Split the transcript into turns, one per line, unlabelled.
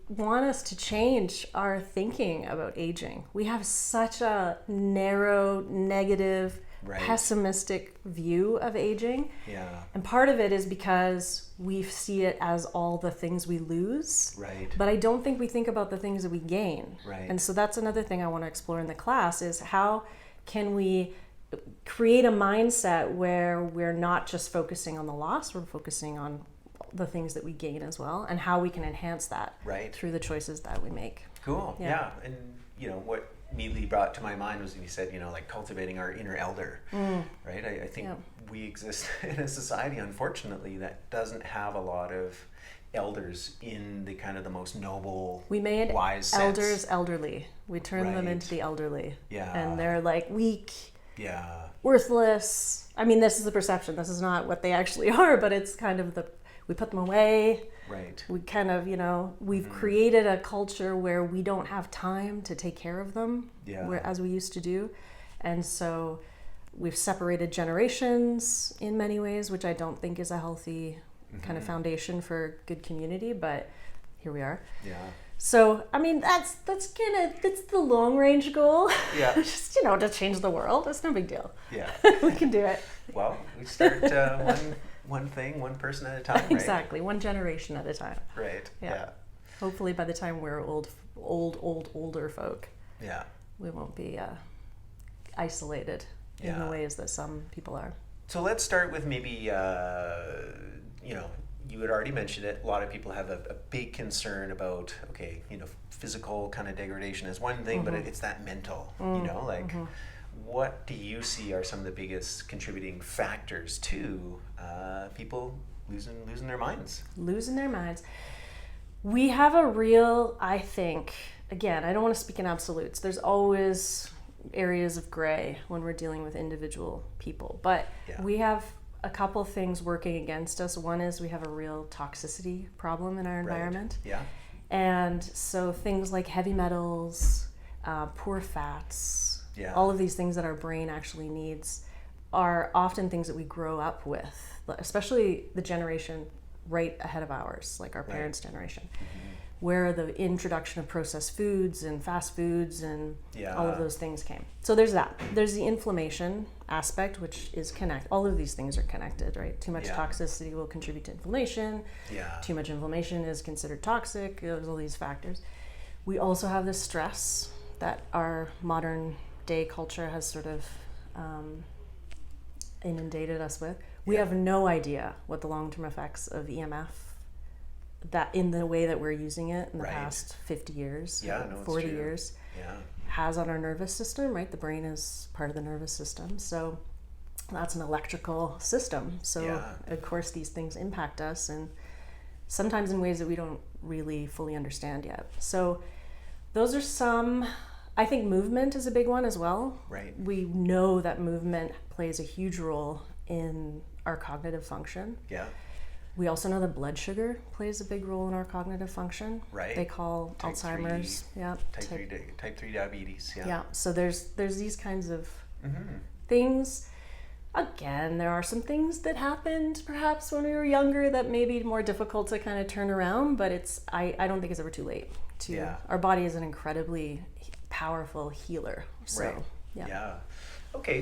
want us to change our thinking about aging. We have such a narrow, negative, pessimistic view of aging.
Yeah.
And part of it is because we see it as all the things we lose.
Right.
But I don't think we think about the things that we gain.
Right.
And so that's another thing I want to explore in the class is how can we create a mindset where we're not just focusing on the loss, we're focusing on the things that we gain as well, and how we can enhance that through the choices that we make.
Cool. Yeah. And what immediately brought to my mind was when you said, like cultivating our inner elder, right? I think we exist in a society, unfortunately, that doesn't have a lot of elders in the kind of the most noble,
we made
wise
elders
sense.
Elderly. We turned them into the elderly.
Yeah.
And they're like weak.
Yeah.
Worthless. I mean, this is the perception. This is not what they actually are, but it's kind of we put them away.
Right.
We kind of, we've created a culture where we don't have time to take care of them as we used to do. And so we've separated generations in many ways, which I don't think is a healthy kind of foundation for good community, but here we are.
Yeah.
So, I mean, that's the long range goal.
Yeah.
Just, to change the world. It's no big deal.
Yeah.
We can do it.
Well, we start one thing, one person at a time, right?
Exactly. One generation at a time.
Right.
Yeah. Hopefully by the time we're older folk, we won't be isolated in the ways that some people are.
So let's start with maybe, you had already mentioned it. A lot of people have a big concern about, physical kind of degradation is one thing, but it's that mental, what do you see are some of the biggest contributing factors to people losing their minds? Losing their minds.
We have a real, I think, again, I don't want to speak in absolutes. There's always areas of gray when we're dealing with individual people, but we have a couple things working against us. One is we have a real toxicity problem in our environment.
Yeah.
And so things like heavy metals, poor fats, all of these things that our brain actually needs are often things that we grow up with, especially the generation right ahead of ours, like our parents' generation, where the introduction of processed foods and fast foods and all of those things came. So there's that. There's the inflammation aspect, which is connected. All of these things are connected, right? Too much toxicity will contribute to inflammation. Too much inflammation is considered toxic. There's all these factors. We also have this stress that our modern day culture has sort of inundated us with. We have no idea what the long-term effects of EMF, that in the way that we're using it in the past 50 years, 40 years, has on our nervous system, right? The brain is part of the nervous system. So that's an electrical system. So of course these things impact us, and sometimes in ways that we don't really fully understand yet. So those are some. I think movement is a big one as well.
Right.
We know that movement plays a huge role in our cognitive function.
Yeah.
We also know that blood sugar plays a big role in our cognitive function.
Right.
They call type Alzheimer's.
3, type 3 diabetes. Yeah.
Yeah. So there's these kinds of things. Again, there are some things that happened perhaps when we were younger that may be more difficult to kind of turn around, but I don't think it's ever too late. Our body is an incredibly powerful healer. So,
Okay.